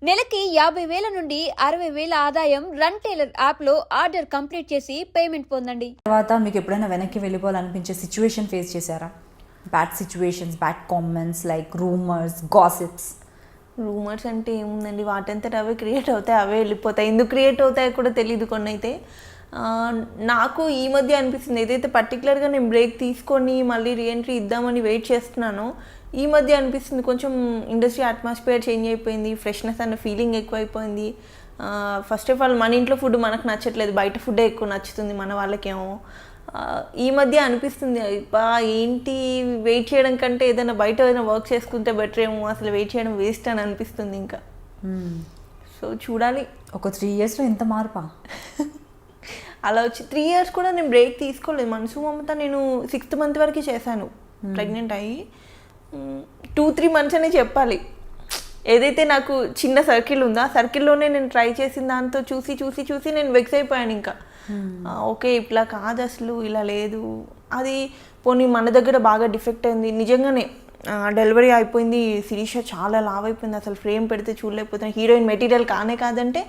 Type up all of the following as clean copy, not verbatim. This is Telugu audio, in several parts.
నెలకి 50,000 నుండి 60,000 ఆదాయం రన్ టైలర్ యాప్లో ఆర్డర్ కంప్లీట్ చేసి పేమెంట్ పొందండి. తర్వాత మీకు ఎప్పుడైనా వెనక్కి వెళ్ళిపోవాలనిపించే సిచ్యువేషన్ ఫేస్ చేశారా? Bad situations, bad comments like rumours, gossips. Rumours అంటే ఏముందండి, వాటంతట అవే క్రియేట్ అవుతాయి, అవే వెళ్ళిపోతాయి. ఎందుకు క్రియేట్ అవుతాయో కూడా తెలియదు కొన్ని అయితే. నాకు ఈ మధ్య అనిపిస్తుంది, ఏదైతే పర్టికులర్గా నేను బ్రేక్ తీసుకొని మళ్ళీ రీఎంట్రీ ఇద్దామని వెయిట్ చేస్తున్నానో ఈ మధ్య అనిపిస్తుంది కొంచెం ఇండస్ట్రీ అట్మాస్ఫియర్ చేంజ్ అయిపోయింది, ఫ్రెష్నెస్ అన్న ఫీలింగ్ ఎక్కువైపోయింది. ఫస్ట్ ఆఫ్ ఆల్ మన ఇంట్లో ఫుడ్ మనకు నచ్చట్లేదు, బయట ఫుడ్డే ఎక్కువ నచ్చుతుంది మన వాళ్ళకేమో. ఈ మధ్య అనిపిస్తుంది ఏంటి వెయిట్ చేయడం కంటే ఏదైనా బయట ఏదైనా వర్క్ చేసుకుంటే బెటర్ ఏమో, అసలు వెయిట్ చేయడం వేస్ట్ అని అనిపిస్తుంది ఇంకా. సో చూడాలి. ఒక 3 yearsలో ఎంత మార్పా? అలా వచ్చి 3 years కూడా నేను బ్రేక్ తీసుకోలేదు. మనసు మమత నేను 6th month వరకు చేశాను ప్రెగ్నెంట్ అయ్యి. 2-3 months అనే చెప్పాలి. ఏదైతే నాకు చిన్న సర్కిల్ ఉందో ఆ సర్కిల్లోనే నేను ట్రై చేసిన దాంతో చూసి చూసి చూసి నేను వెక్స్ అయిపోయాను ఇంకా. ఓకే ఇట్లా కాదు, అసలు ఇలా లేదు. అది పోనీ మన దగ్గర బాగా డిఫెక్ట్ అయింది నిజంగానే. డెలివరీ అయిపోయింది, శిరీష చాలా లావ్ అయిపోయింది, అసలు ఫ్రేమ్ పెడితే చూడలేకపోతాను, హీరోయిన్ మెటీరియల్ కాదంటే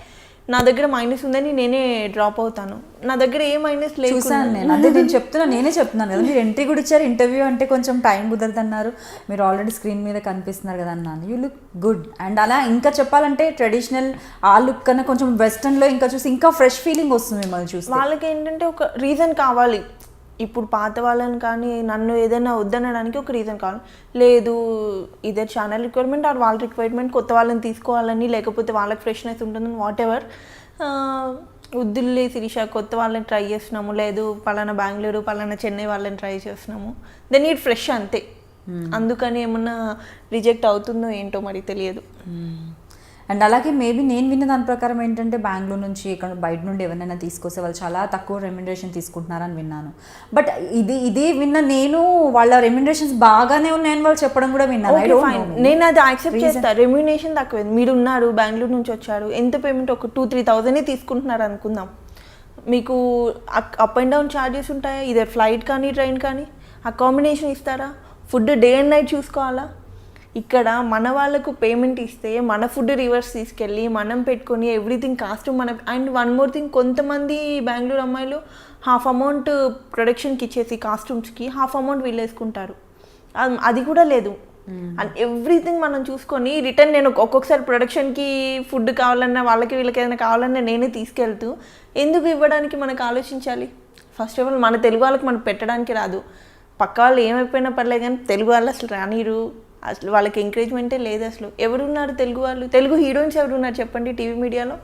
నా దగ్గర మైనస్ ఉందని నేనే డ్రాప్ అవుతాను. నా దగ్గర ఏ మైనస్ లేదు. చూసాను నేను, అదే నేను నేనే చెప్తున్నాను కదా, మీరు ఎంట్రీ కూడా ఇచ్చారు, ఇంటర్వ్యూ అంటే కొంచెం టైం కుదరదు అన్నారు, మీరు ఆల్రెడీ స్క్రీన్ మీద కనిపిస్తున్నారు కదా అన్నాను. You look good. అండ్ అలా ఇంకా చెప్పాలంటే ట్రెడిషనల్ ఆ లుక్ కన్నా కొంచెం వెస్టర్న్లో ఇంకా చూసి ఇంకా ఫ్రెష్ ఫీలింగ్ వస్తుంది మిమ్మల్ని చూసి. వాళ్ళకి ఏంటంటే ఒక రీజన్ కావాలి. ఇప్పుడు పాత వాళ్ళని కానీ నన్ను ఏదైనా వద్దనడానికి ఒక రీజన్ కావాలి. లేదు ఇదే ఛానల్ రిక్వైర్మెంట్ ఆర్ వాళ్ళ రిక్వైర్మెంట్, కొత్త వాళ్ళని తీసుకోవాలని, లేకపోతే వాళ్ళకి ఫ్రెష్నెస్ ఉంటుందని, వాట్ ఎవర్. వద్దులే శిరీష కొత్త వాళ్ళని ట్రై చేస్తున్నాము, లేదు పలానా బెంగళూరు పలానా చెన్నై వాళ్ళని ట్రై చేస్తున్నాము, దెన్ నీడ్ ఫ్రెష్ అంతే. అందుకని ఏమన్నా రిజెక్ట్ అవుతుందో ఏంటో మరి తెలియదు. అండ్ అలాగే మేబీ నేను విన్న దాని ప్రకారం ఏంటంటే బెంగళూరు నుంచి ఇక్కడ బయట నుండి ఎవరైనా తీసుకొస్తే వాళ్ళు చాలా తక్కువ రెమ్యునరేషన్ తీసుకుంటున్నారని విన్నాను. బట్ ఇది విన్న నేను వాళ్ళ రెమ్యునరేషన్స్ బాగానే ఉన్నాయని వాళ్ళు చెప్పడం కూడా విన్నాను. నేను అది యాక్సెప్ట్ చేస్తాను. రెమ్యునరేషన్ తక్కువ, మీరు ఉన్నారు బెంగళూరు నుంచి వచ్చారు, ఎంత పేమెంట్ ఒక 2-3,000 తీసుకుంటున్నారు అనుకుందాం. మీకు అప్ అండ్ డౌన్ ఛార్జెస్ ఉంటాయా, ఇదే ఫ్లైట్ కానీ ట్రైన్ కానీ, అకామిడేషన్ ఇస్తారా, ఫుడ్ డే అండ్ నైట్ చూసుకోవాలా. ఇక్కడ మన వాళ్ళకు పేమెంట్ ఇస్తే మన ఫుడ్ రివర్స్ తీసుకెళ్ళి మనం పెట్టుకొని ఎవ్రీథింగ్ కాస్ట్ మన. అండ్ వన్ మోర్ థింగ్, కొంతమంది బెంగళూరు అమ్మాయిలు హాఫ్ అమౌంట్ ప్రొడక్షన్కి ఇచ్చేసి కాస్ట్యూమ్స్కి హాఫ్ అమౌంట్ వీళ్ళు వేసుకుంటారు. అది కూడా లేదు. అండ్ ఎవ్రీథింగ్ మనం చూసుకొని రిటర్న్ నేను ఒక్కొక్కసారి ప్రొడక్షన్కి ఫుడ్ కావాలన్నా వాళ్ళకి వీళ్ళకి ఏదైనా కావాలన్నా నేనే తీసుకెళ్తూ ఎందుకు ఇవ్వడానికి మనకు ఆలోచించాలి. ఫస్ట్ ఆఫ్ ఆల్ మన తెలుగు వాళ్ళకి మనకు పెట్టడానికి రాదు, పక్క వాళ్ళు ఏమైపోయినా పర్లేదు కానీ తెలుగు వాళ్ళు అసలు రానిరు, అసలు వాళ్ళకి ఎంకరేజ్మెంటే లేదు. అసలు ఎవరున్నారు తెలుగు వాళ్ళు, తెలుగు హీరోయిన్స్ ఎవరున్నారు చెప్పండి టీవీ మీడియాలో?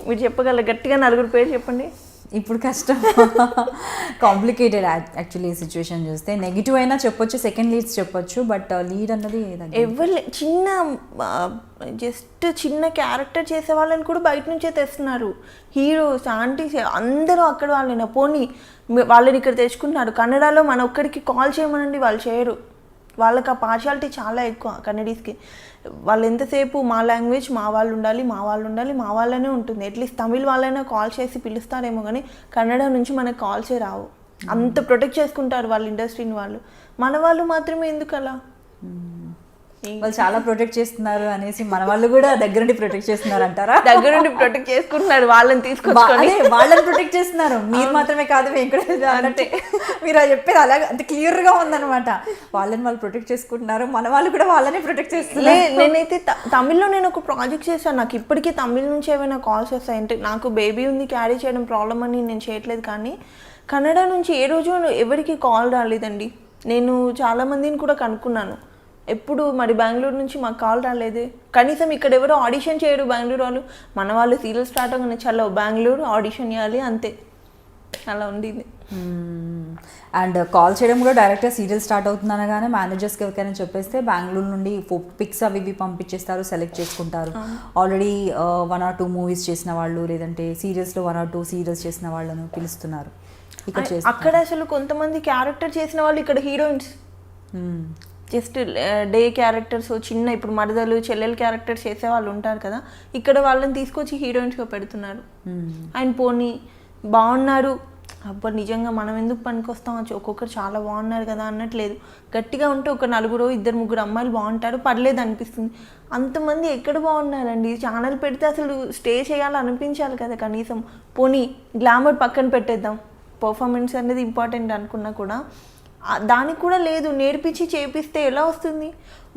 మీరు చెప్పగలరు గట్టిగా 4 పేరు చెప్పండి. ఇప్పుడు కష్టం, కాంప్లికేటెడ్ యాక్చువల్లీ ఈ సిచ్యువేషన్ చూస్తే. నెగిటివ్ అయినా చెప్పొచ్చు, సెకండ్ లీడ్స్ చెప్పొచ్చు, బట్ లీడ్ అన్నది ఎవరు జస్ట్ చిన్న క్యారెక్టర్ చేసే వాళ్ళని కూడా బయట నుంచే తెస్తున్నారు. హీరోస్, ఆంటీస్ అందరూ అక్కడ వాళ్ళైనా పోనీ వాళ్ళని ఇక్కడ తెచ్చుకుంటున్నారు. కన్నడలో మన ఒక్కడికి కాల్ చేయమనండి, వాళ్ళు చేయరు. వాళ్ళకి ఆ పార్షాలిటీ చాలా ఎక్కువ కన్నడీస్కి. వాళ్ళు ఎంతసేపు మా లాంగ్వేజ్ మా వాళ్ళు ఉండాలి, మా వాళ్ళు ఉండాలి, మా వాళ్ళనే ఉంటుంది. అట్లీస్ట్ తమిళ్ వాళ్ళైనా కాల్ చేసి పిలుస్తారేమో కానీ కన్నడ నుంచి మనకు కాల్సే రావు. అంత ప్రొటెక్ట్ చేసుకుంటారు వాళ్ళ ఇండస్ట్రీని వాళ్ళు. మన వాళ్ళు మాత్రమే ఎందుకు అలా? వాళ్ళు చాలా ప్రొటెక్ట్ చేస్తున్నారు అనేసి మన వాళ్ళు కూడా దగ్గరుండి ప్రొటెక్ట్ చేస్తున్నారు అంటారా? దగ్గరుండి ప్రొటెక్ట్ చేసుకుంటున్నారు, వాళ్ళని తీసుకొని వాళ్ళని ప్రొటెక్ట్ చేస్తున్నారు. మీరు మాత్రమే కాదు అంటే మీరు అది చెప్పేది అలాగే అంత క్లియర్గా ఉందన్నమాట. వాళ్ళని వాళ్ళు ప్రొటెక్ట్ చేసుకుంటున్నారు, మన వాళ్ళు కూడా వాళ్ళని ప్రొటెక్ట్ చేస్తున్నారు. నేనైతే తమిళ్లో నేను ఒక ప్రాజెక్ట్ చేశాను. నాకు ఇప్పటికీ తమిళ్ నుంచి ఏమైనా కాల్స్ వస్తాయి అంటే, నాకు బేబీ ఉంది క్యారీ చేయడం ప్రాబ్లం అని నేను చేయట్లేదు, కానీ కన్నడ నుంచి ఏ రోజు ఎవరికి కాల్ రాలేదండి. నేను చాలామందిని కూడా కనుక్కున్నాను, ఎప్పుడు మరి బెంగళూరు నుంచి మాకు కాల్ రాలేదు. కనీసం ఇక్కడ ఎవరు ఆడిషన్ చేయరు బెంగళూరు వాళ్ళు. మన వాళ్ళు సీరియల్ స్టార్ట్ అవ్వగానే చలో బెంగళూరు ఆడిషన్ చేయాలి అంతే, అలా ఉండేది. అండ్ కాల్ చేయడం కూడా డైరెక్ట్గా సీరియల్ స్టార్ట్ అవుతుందనగానే మేనేజర్స్కి ఎవరికైనా చెప్పేస్తే బెంగళూరు నుండి పిక్స్ అవి ఇవి పంపించేస్తారు, సెలెక్ట్ చేసుకుంటారు. ఆల్రెడీ 1 or 2 మూవీస్ చేసిన వాళ్ళు, లేదంటే సీరియల్స్లో 1 or 2 సీరియల్స్ చేసిన వాళ్ళను పిలుస్తున్నారు. అక్కడ అసలు కొంతమంది క్యారెక్టర్ చేసిన వాళ్ళు ఇక్కడ హీరోయిన్స్, జస్ట్ డే క్యారెక్టర్స్ చిన్న, ఇప్పుడు మరదలు చెల్లెలు క్యారెక్టర్స్ చేసే వాళ్ళు ఉంటారు కదా, ఇక్కడ వాళ్ళని తీసుకొచ్చి హీరోయిన్స్గా పెడుతున్నారు. అండ్ పోనీ బాగున్నారు, అబ్బా నిజంగా మనం ఎందుకు పనికొస్తాం ఒక్కొక్కరు చాలా బాగున్నారు కదా అన్నట్లేదు. గట్టిగా ఉంటే ఒక 4-2-3 అమ్మాయిలు బాగుంటారు, పర్లేదు అనిపిస్తుంది. అంతమంది ఎక్కడ బాగున్నారండి? ఛానల్ పెడితే అసలు స్టే చేయాలి అనిపించాలి కదా కనీసం. పోనీ గ్లామర్ పక్కన పెట్టేద్దాం, పర్ఫార్మెన్స్ అనేది ఇంపార్టెంట్ అనుకున్నా కూడా దానికి కూడా లేదు. నేర్పించి చేపిస్తే ఎలా వస్తుంది?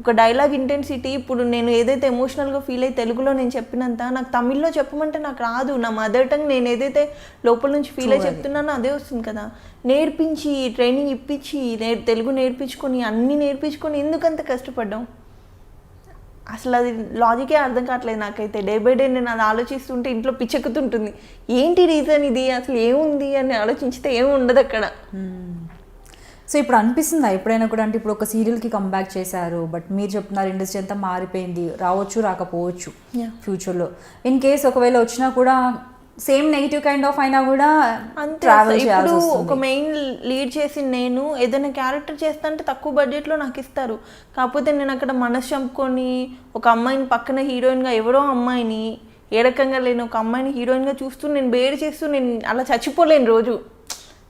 ఒక డైలాగ్ ఇంటెన్సిటీ, ఇప్పుడు నేను ఏదైతే ఎమోషనల్గా ఫీల్ అయ్యి తెలుగులో నేను చెప్పినంత నాకు తమిళ్లో చెప్పమంటే నాకు రాదు. నా మదర్ టంగ్ నేను ఏదైతే లోపల నుంచి ఫీల్ అయ్యి చెప్తున్నానో అదే వస్తుంది కదా. నేర్పించి ట్రైనింగ్ ఇప్పించి తెలుగు నేర్పించుకొని అన్నీ నేర్పించుకొని ఎందుకంత కష్టపడ్డాం? అసలు అది లాజికే అర్థం కావట్లేదు నాకైతే. డే బై డే నేను అది ఆలోచిస్తుంటే ఇంట్లో పిచ్చెక్కుతుంటుంది. ఏంటి రీజన్ ఇది, అసలు ఏముంది అని ఆలోచించితే ఏమి ఉండదు అక్కడ. సో ఇప్పుడు అనిపిస్తుందా ఎప్పుడైనా కూడా, అంటే ఇప్పుడు ఒక సీరియల్కి కంబ్యాక్ చేశారు, బట్ మీరు చెప్తున్నారు ఇండస్ట్రీ అంతా మారిపోయింది, రావచ్చు రాకపోవచ్చు ఫ్యూచర్లో. ఇన్ కేస్ ఒకవేళ వచ్చినా కూడా సేమ్ నెగిటివ్ కైండ్ ఆఫ్ అయినా కూడా ట్రావెల్ చేయాల్సి వస్తుంది. ఒక మెయిన్ లీడ్ చేసి నేను ఏదైనా క్యారెక్టర్ చేస్తా అంటే తక్కువ బడ్జెట్లో నాకు ఇస్తారు. కాకపోతే నేను అక్కడ మనసు చంపుకొని ఒక అమ్మాయిని పక్కన హీరోయిన్గా, ఎవరో అమ్మాయిని ఏ రకంగా లేని ఒక అమ్మాయిని హీరోయిన్గా చూస్తూ నేను బేర్ చేస్తూ నేను అలా చచ్చిపోలేను రోజు.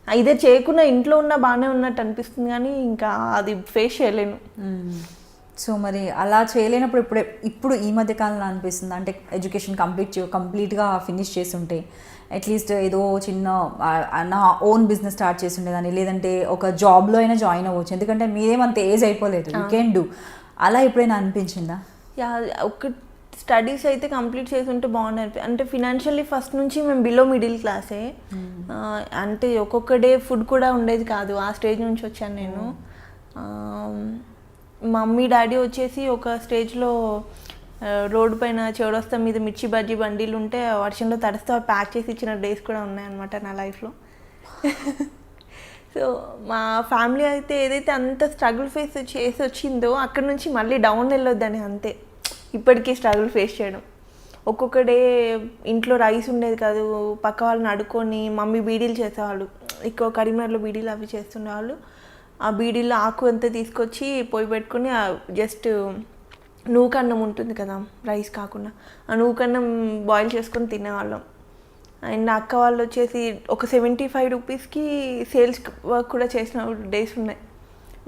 ఇదే చేయకుండా ఇంట్లో ఉన్నా బాగానే ఉన్నట్టు అనిపిస్తుంది, కానీ ఇంకా అది ఫేస్ చేయలేను. సో మరి అలా చేయలేనప్పుడు ఇప్పుడు ఈ మధ్య కాలంలో అనిపిస్తుంది, అంటే ఎడ్యుకేషన్ కంప్లీట్గా ఫినిష్ చేసి ఉంటే అట్లీస్ట్ ఏదో చిన్న నా ఓన్ బిజినెస్ స్టార్ట్ చేసి ఉండేదాన్ని, లేదంటే ఒక జాబ్లో అయినా జాయిన్ అవ్వచ్చు, ఎందుకంటే మీరేమంత ఏజ్ అయిపోలేదు, యూ కెన్ డూ. అలా ఎప్పుడైనా అనిపించిందా? ఒక స్టడీస్ అయితే కంప్లీట్ చేసి ఉంటే బాగుంది. అంటే ఫినాన్షియల్లీ ఫస్ట్ నుంచి మేము బిలో మిడిల్ క్లాసే. అంటే ఒక్కొక్క డే ఫుడ్ కూడా ఉండేది కాదు, ఆ స్టేజ్ నుంచి వచ్చాను నేను. మమ్మీ డాడీ వచ్చేసి ఒక స్టేజ్లో రోడ్డు పైన చౌరస్తా మీద మిర్చి బజ్జీ బండీలు ఉంటే వర్షంలో తడిస్తే ప్యాక్ చేసి ఇచ్చిన డేస్ కూడా ఉన్నాయన్నమాట నా లైఫ్లో. సో మా ఫ్యామిలీ అయితే ఏదైతే అంత స్ట్రగుల్ ఫేస్ చేసి వచ్చిందో అక్కడ నుంచి మళ్ళీ డౌన్ వెళ్ళొద్దని అంతే. ఇప్పటికీ స్ట్రగుల్ ఫేస్ చేయడం. ఒక్కొక్క డే ఇంట్లో రైస్ ఉండేది కాదు, పక్క వాళ్ళని అడుక్కొని మమ్మీ బీడీలు చేసేవాళ్ళు, ఎక్కువ కరీంనగర్లో బీడీలు అవి చేస్తుండేవాళ్ళు. ఆ బీడీలో ఆకు అంతా తీసుకొచ్చి పొయ్యి పెట్టుకుని జస్ట్ నూకన్నం ఉంటుంది కదా రైస్ కాకుండా, ఆ నూకన్నం బాయిల్ చేసుకొని తినేవాళ్ళం. అండ్ అక్క వాళ్ళు వచ్చేసి ఒక 75 రూపీస్కి సేల్స్ వర్క్ కూడా చేసిన డేస్ ఉన్నాయి.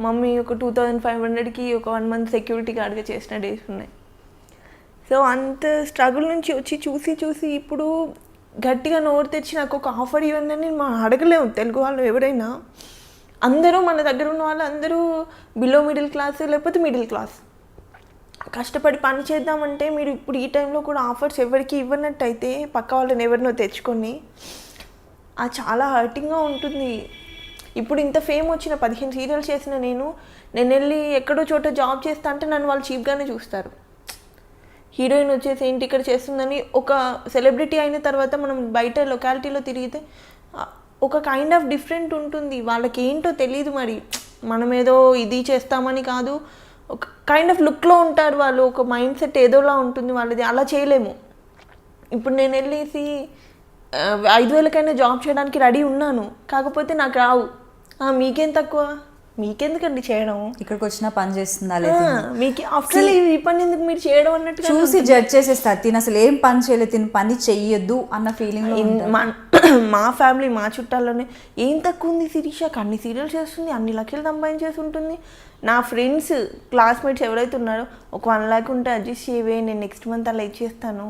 మమ్మీ ఒక 2500కి ఒక 1 month సెక్యూరిటీ గార్డ్గా చేసిన డేస్ ఉన్నాయి. సో అంత స్ట్రగుల్ నుంచి వచ్చి చూసి ఇప్పుడు గట్టిగా నోరు తెచ్చి నాకు ఒక ఆఫర్ ఇవ్వండి అని మనం అడగలేము. తెలుగు వాళ్ళు ఎవరైనా, అందరూ మన దగ్గర ఉన్న వాళ్ళు అందరూ బిలో మిడిల్ క్లాస్ లేకపోతే మిడిల్ క్లాస్. కష్టపడి పని చేద్దామంటే మీరు ఇప్పుడు ఈ టైంలో కూడా ఆఫర్స్ ఎవరికి ఇవ్వనట్టయితే పక్క వాళ్ళని ఎవరినో తెచ్చుకొని అది చాలా హర్టింగ్గా ఉంటుంది. ఇప్పుడు ఇంత ఫేమ్ వచ్చిన 15 సీరియల్స్ చేసిన నేను వెళ్ళి ఎక్కడో చోట జాబ్ చేస్తా అంటే నన్ను వాళ్ళు చీప్గానే చూస్తారు. హీరోయిన్ వచ్చేసి ఏంటి ఇక్కడ చేస్తుందని, ఒక సెలబ్రిటీ అయిన తర్వాత మనం బయట లొకాలిటీలో తిరిగితే ఒక కైండ్ ఆఫ్ డిఫరెంట్ ఉంటుంది. వాళ్ళకి ఏంటో తెలియదు, మరి మనం ఏదో ఇది చేస్తామని కాదు, ఒక కైండ్ ఆఫ్ లుక్లో ఉంటారు వాళ్ళు, ఒక మైండ్ సెట్ ఏదోలా ఉంటుంది వాళ్ళది. అలా చేయలేము. ఇప్పుడు నేను వెళ్ళేసి 5,000కైనా జాబ్ చేయడానికి రెడీ ఉన్నాను, కాకపోతే నాకు రావు. మీకేం తక్కువ, మీకెందుకండి చేయడం, ఇక్కడికి వచ్చినా పని చేస్తుందా లేదా, మీకు ఆఫ్టర్ ఈ పని ఎందుకు మీరు చేయడం అన్నట్టు చూసి జడ్జ్ చేసేస్తారు. తిని అసలు ఏం పని చేయలేదు, తిని పని చెయ్యొద్దు అన్న ఫీలింగ్. మా ఫ్యామిలీ మా చుట్టాల్లోనే ఏం తక్కువ ఉంది శిరీషకి, అన్ని సీరియల్స్ చేస్తుంది, అన్ని లక్షలు సంపాదించేసి ఉంటుంది. నా ఫ్రెండ్స్ క్లాస్మేట్స్ ఎవరైతే ఉన్నారో ఒక 1 lakh ఉంటే అడ్జస్ట్ చేయవే, నేను నెక్స్ట్ మంత్ అలా ఇచ్చేస్తాను.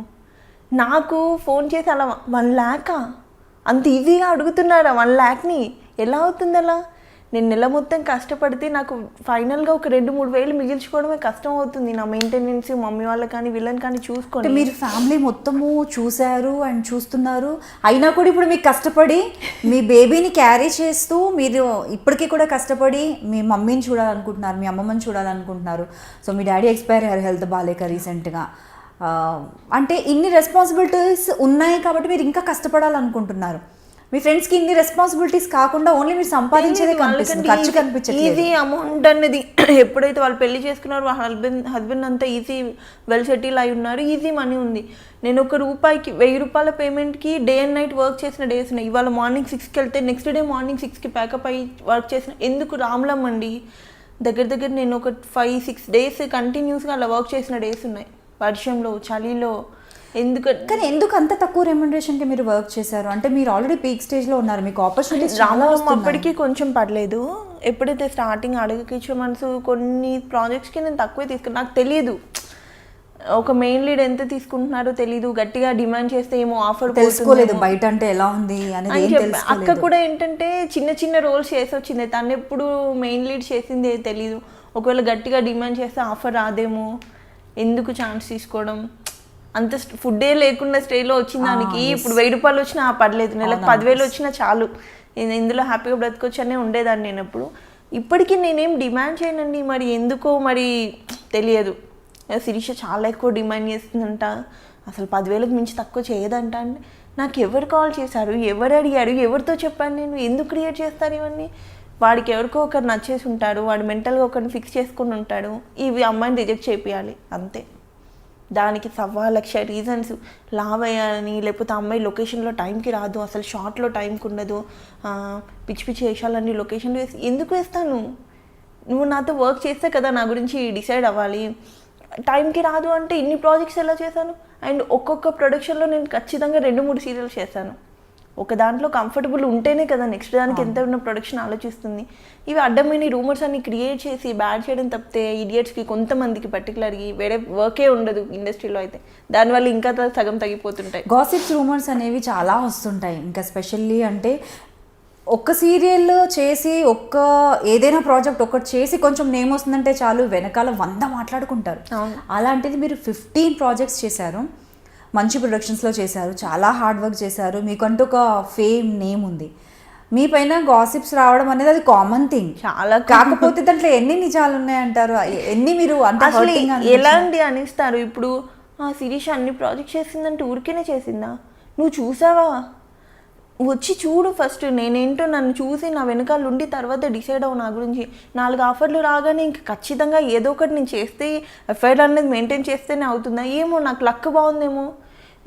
నాకు ఫోన్ చేసి అలా 1 lakh అంత ఈజీగా అడుగుతున్నారా? 1 lakhని ఎలా అవుతుంది అలా? నేను నెల మొత్తం కష్టపడితే నాకు ఫైనల్గా ఒక 2-3 వేలు మిగిల్చుకోవడమే కష్టం అవుతుంది. నా మెయింటెనెన్స్ మమ్మీ వాళ్ళని కానీ వీళ్ళని కానీ చూసుకోండి. మీరు ఫ్యామిలీ మొత్తము చూశారు అండ్ చూస్తున్నారు, అయినా కూడా ఇప్పుడు మీకు కష్టపడి మీ బేబీని క్యారీ చేస్తూ మీరు ఇప్పటికీ కూడా కష్టపడి మీ మమ్మీని చూడాలనుకుంటున్నారు, మీ అమ్మమ్మని చూడాలనుకుంటున్నారు. సో మీ డాడీ ఎక్స్పైర్ అయ్యారు హెల్త్ బాగాలేక రీసెంట్గా. అంటే ఇన్ని రెస్పాన్సిబిలిటీస్ ఉన్నాయి కాబట్టి మీరు ఇంకా కష్టపడాలనుకుంటున్నారు. మీ ఫ్రెండ్స్కి ఇన్ని రెస్పాన్సిబిలిటీస్ కాకుండా ఓన్లీ మీరు సంపాదించేదే కనిపిస్తుంది, ఖర్చు కనిపించట్లేదు. ఈజీ అమౌంట్ అన్నది ఎప్పుడైతే వాళ్ళు పెళ్లి చేసుకున్నారో వాళ్ళ హస్బెండ్ అంతా ఈజీ వెల్ సెటిల్ అయి ఉన్నారు, ఈజీ మనీ ఉంది. నేను ₹1 ₹1000 పేమెంట్కి డే అండ్ నైట్ వర్క్ చేసిన డేస్ ఉన్నాయి. ఇవాళ మార్నింగ్ 6కి వెళ్తే నెక్స్ట్ డే మార్నింగ్ 6కి ప్యాకప్ అయ్యి వర్క్ చేసిన. ఎందుకు రామ్లం అండి, దగ్గర నేను ఒక 5-6 డేస్ కంటిన్యూస్గా అలా వర్క్ చేసిన డేస్ ఉన్నాయి. వర్షంలో చలిలో కానీ ఎందుకు అంత తక్కువ రెమ్యునరేషన్కి మీరు వర్క్ చేశారు? అంటే మీరు ఆల్రెడీ పీక్ స్టేజ్లో ఉన్నారు, మీకు ఆపర్చునిటీస్ చాలా రామం వస్తున్నాయి. అప్పటికి కొంచెం పడలేదు. ఎప్పుడైతే స్టార్టింగ్ అడగకిచ్చే మనసు కొన్ని ప్రాజెక్ట్స్కి నేను తక్కువే తీసుకున్నాను. నాకు తెలియదు ఒక మెయిన్ లీడ్ ఎంత తీసుకుంటున్నారో తెలియదు. గట్టిగా డిమాండ్ చేస్తే ఏమో ఆఫర్ తెలుసుకోలేదు బయట అంటే ఎలా ఉంది అనేది. అక్క కూడా ఏంటంటే చిన్న చిన్న రోల్స్ చేసి వచ్చింది, తను ఎప్పుడు మెయిన్ లీడ్ చేసింది తెలియదు. ఒకవేళ గట్టిగా డిమాండ్ చేస్తే ఆఫర్ రాదేమో, ఎందుకు ఛాన్స్ తీసుకోవడం, అంత ఫుడ్డే లేకుండా స్టేలో వచ్చిన దానికి ఇప్పుడు 1000 రూపాయలు వచ్చినా పర్లేదు, నెలకు 10,000 వచ్చినా చాలు, నేను ఇందులో హ్యాపీగా బ్రతకొచ్చనే ఉండేదాన్ని నేను ఎప్పుడు. ఇప్పటికీ నేనేం డిమాండ్ చేయనండి, మరి ఎందుకో మరి తెలియదు. శిరీష చాలా ఎక్కువ డిమాండ్ చేస్తుందంట, అసలు 10,000కి మించి తక్కువ చేయదంట. అంటే నాకు ఎవరు కాల్ చేశారు, ఎవరు అడిగారు, ఎవరితో చెప్పాను నేను, ఎందుకు క్రియేట్ చేస్తారు ఇవన్నీ? వాడికి ఎవరికో ఒకరు నచ్చేసి ఉంటారు, వాడు మెంటల్గా ఒకరిని ఫిక్స్ చేసుకుని ఉంటాడు, ఇవి అమ్మాయిని రిజెక్ట్ చేపియాలి అంతే. దానికి 1,00,000 రీజన్స్, లావ్ అయ్యాలని, లేకపోతే అమ్మాయి లొకేషన్లో టైంకి రాదు, అసలు షార్ట్లో టైంకి ఉండదు, పిచ్చి పిచ్చి వేషాలన్నీ లొకేషన్లో వేసి ఎందుకు వేస్తాను? నువ్వు నాతో వర్క్ చేస్తే కదా నా గురించి డిసైడ్ అవ్వాలి. టైంకి రాదు అంటే ఇన్ని ప్రాజెక్ట్స్ ఎలా చేశాను? అండ్ ఒక్కొక్క ప్రొడక్షన్లో నేను ఖచ్చితంగా 2-3 సీరియల్స్ చేశాను. ఒక దాంట్లో కంఫర్టబుల్ ఉంటేనే కదా నెక్స్ట్ దానికి ఎంత ఉన్న ప్రొడక్షన్ ఆలోచిస్తుంది. ఇవి అడ్డమైన రూమర్స్ అన్ని క్రియేట్ చేసి బ్యాడ్ చేయడం తప్పితే ఇడియట్స్కి కొంతమందికి పర్టికులర్గా వేరే వర్కే ఉండదు ఇండస్ట్రీలో అయితే, దానివల్ల ఇంకా సగం తగ్గిపోతుంటాయి. గాసిప్స్ రూమర్స్ అనేవి చాలా వస్తుంటాయి. ఇంకా స్పెషల్లీ అంటే ఒక్క సీరియల్ చేసి ఏదైనా ప్రాజెక్ట్ ఒకటి చేసి కొంచెం నేమ్ వస్తుందంటే చాలు, వెనకాల 100 మాట్లాడుకుంటారు. అలాంటిది మీరు 15 ప్రాజెక్ట్స్ చేశారు, మంచి ప్రొడక్షన్స్లో చేశారు, చాలా హార్డ్ వర్క్ చేశారు, మీకంటూ ఒక ఫేమ్ నేమ్ ఉంది. మీ పైన గాసిప్స్ రావడం అనేది అది కామన్ థింగ్. చాలా కాకపోతే దాంట్లో ఎన్ని నిజాలు ఉన్నాయంటారు, ఎన్ని మీరు అంటే ఎలాంటి అనిస్తారు? ఇప్పుడు శిరీష అన్ని ప్రాజెక్ట్స్ చేసిందంటే ఊరికేనే చేసిందా? నువ్వు చూసావా? వచ్చి చూడు ఫస్ట్, నేనేంటో నన్ను చూసి నా వెనకాల ఉండి తర్వాత డిసైడ్ అవ్వు నా గురించి. 4 ఆఫర్లు రాగానే ఇంక ఖచ్చితంగా ఏదో ఒకటి నేను చేస్తే ఎఫ్ఐఆర్ అనేది మెయింటైన్ చేస్తేనే అవుతుందా? ఏమో నాకు లక్ బాగుందేమో,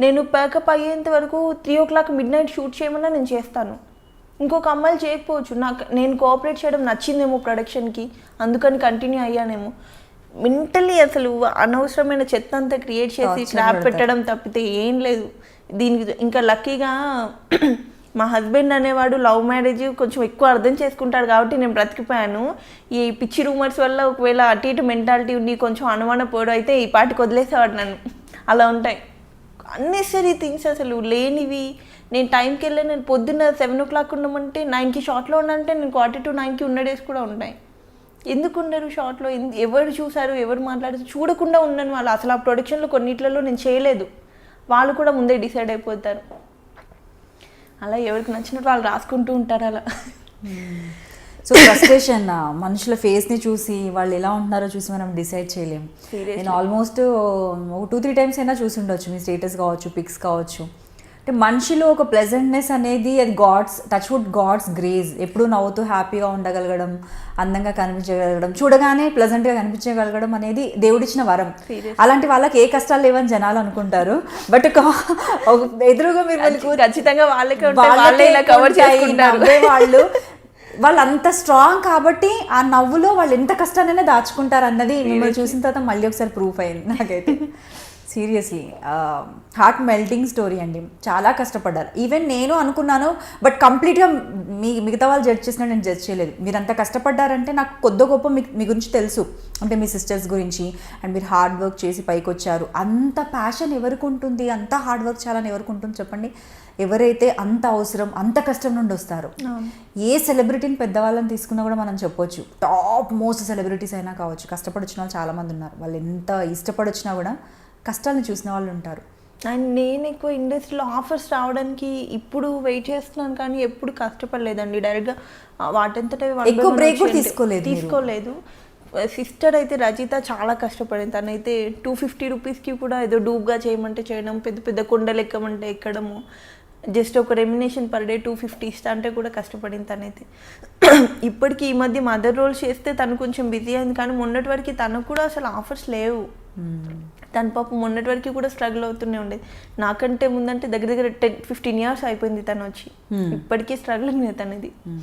నేను ప్యాకప్ అయ్యేంత వరకు 3 o'clock midnight షూట్ చేయమన్నా నేను చేస్తాను. ఇంకొక అమ్మాయిలు చేయకపోవచ్చు, నేను కోఆపరేట్ చేయడం నచ్చిందేమో ప్రొడక్షన్కి, అందుకని కంటిన్యూ అయ్యానేమో. మెంటల్లీ అసలు అనవసరమైన చెత్త అంతా క్రియేట్ చేసి స్లాబ్ పెట్టడం తప్పితే ఏం లేదు దీనికి. ఇంకా లక్కీగా మా హస్బెండ్ అనేవాడు లవ్ మ్యారేజ్ కొంచెం ఎక్కువ అర్థం చేసుకుంటాడు కాబట్టి నేను బ్రతికిపోయాను. ఈ పిచ్చి రూమర్స్ వల్ల ఒకవేళ అటు ఇటు మెంటాలిటీ ఉండి కొంచెం అనుమాన పోవడం అయితే ఈ పాటికి వదిలేసేవాడు నన్ను. అలా ఉంటాయి అన్నెసరీ థింగ్స్, అసలు లేనివి. నేను టైంకి వెళ్ళి నేను పొద్దున్న 7 o'clock ఉండమంటే 9కి షార్ట్లో ఉన్నానంటే నేను 8:45కి ఉన్న డేస్ కూడా ఉంటాయి. ఎందుకు ఉండరు షార్ట్లో? ఎవరు చూసారు, ఎవరు మాట్లాడారు చూడకుండా ఉన్నాను. వాళ్ళు అసలు ఆ ప్రొడక్షన్లో కొన్నిట్లలో నేను చేయలేదు, వాళ్ళు కూడా ముందే డిసైడ్ అయిపోతారు. అలా ఎవరికి నచ్చినట్టు వాళ్ళు రాసుకుంటూ ఉంటారు అలా. సో ఫ్రస్ట్రేషన్, మనుషుల ఫేస్ని చూసి వాళ్ళు ఎలా ఉంటున్నారో చూసి మనం డిసైడ్ చేయలేము. నేను ఆల్మోస్ట్ 2-3 times అయినా చూసి ఉండొచ్చు, మీ స్టేటస్ కావచ్చు, పిక్స్ కావచ్చు. అంటే మనిషిలో ఒక ప్లెజెంట్నెస్ అనేది అది గాడ్స్ గ్రేస్. ఎప్పుడు నవ్వుతూ హ్యాపీగా ఉండగలగడం, అందంగా కనిపించగలగడం, చూడగానే ప్లెజెంట్గా కనిపించగలగడం అనేది దేవుడిచ్చిన వరం. అలాంటి వాళ్ళకి ఏ కష్టాలు లేవని జనాలు అనుకుంటారు, బట్ ఎదురుగా మీరు ఖచ్చితంగా వాళ్ళు అంత స్ట్రాంగ్ కాబట్టి ఆ నవ్వులో వాళ్ళు ఎంత కష్టానైనా దాచుకుంటారు అన్నది మిమ్మల్ని చూసిన తర్వాత మళ్ళీ ఒకసారి ప్రూఫ్ అయింది నాకైతే. సీరియస్లీ హార్ట్ మెల్టింగ్ స్టోరీ అండి, చాలా కష్టపడ్డారు. ఈవెన్ నేను అనుకున్నాను, బట్ కంప్లీట్గా మిగతా వాళ్ళు జడ్జ్ చేసినా నేను జడ్జ్ చేయలేదు. మీరు అంత కష్టపడ్డారంటే నాకు కొద్ది గొప్ప మీ గురించి తెలుసు, అంటే మీ సిస్టర్స్ గురించి. అండ్ మీరు హార్డ్ వర్క్ చేసి పైకి వచ్చారు. అంత ప్యాషన్ ఎవరికి ఉంటుంది, అంత హార్డ్ వర్క్ చేయాలని ఎవరికి ఉంటుంది చెప్పండి? ఎవరైతే అంత అవసరం, అంత కష్టం నుండి వస్తారో. ఏ సెలబ్రిటీని పెద్దవాళ్ళని తీసుకున్నా కూడా మనం చెప్పొచ్చు, టాప్ మోస్ట్ సెలబ్రిటీస్ అయినా కావచ్చు, కష్టపడి వచ్చిన వాళ్ళు చాలామంది ఉన్నారు. వాళ్ళు ఎంత ఇష్టపడి వచ్చినా కూడా కష్టాలను చూసిన వాళ్ళు ఉంటారు. అండ్ నేను ఎక్కువ ఇండస్ట్రీలో ఆఫర్స్ రావడానికి ఇప్పుడు వెయిట్ చేస్తున్నాను, కానీ ఎప్పుడు కష్టపడలేదండి. డైరెక్ట్గా వాటంతట ఎక్కువ బ్రేక్ తీసుకోలేదు. సిస్టర్ అయితే రజిత చాలా కష్టపడింది. తనైతే 250 రూపీస్కి కూడా ఏదో డూబ్గా చేయమంటే చేయడం, పెద్ద పెద్ద కొండలు ఎక్కమంటే ఎక్కడము, జస్ట్ ఒక రెమ్యునేషన్ పర్ డే 250 ఇస్తా అంటే కూడా కష్టపడింది తనైతే. ఇప్పటికీ ఈ మధ్య మదర్ రోల్స్ చేస్తే తను కొంచెం బిజీ అయింది, కానీ మొన్నటి వరకు తనకు కూడా అసలు ఆఫర్స్ లేవు. తన పాపం మొన్నటి వరకు కూడా స్ట్రగుల్ అవుతూనే ఉండేది. నాకంటే ముందంటే దగ్గర 10-15 years అయిపోయింది తను వచ్చి, ఇప్పటికీ స్ట్రగుల్ తనది.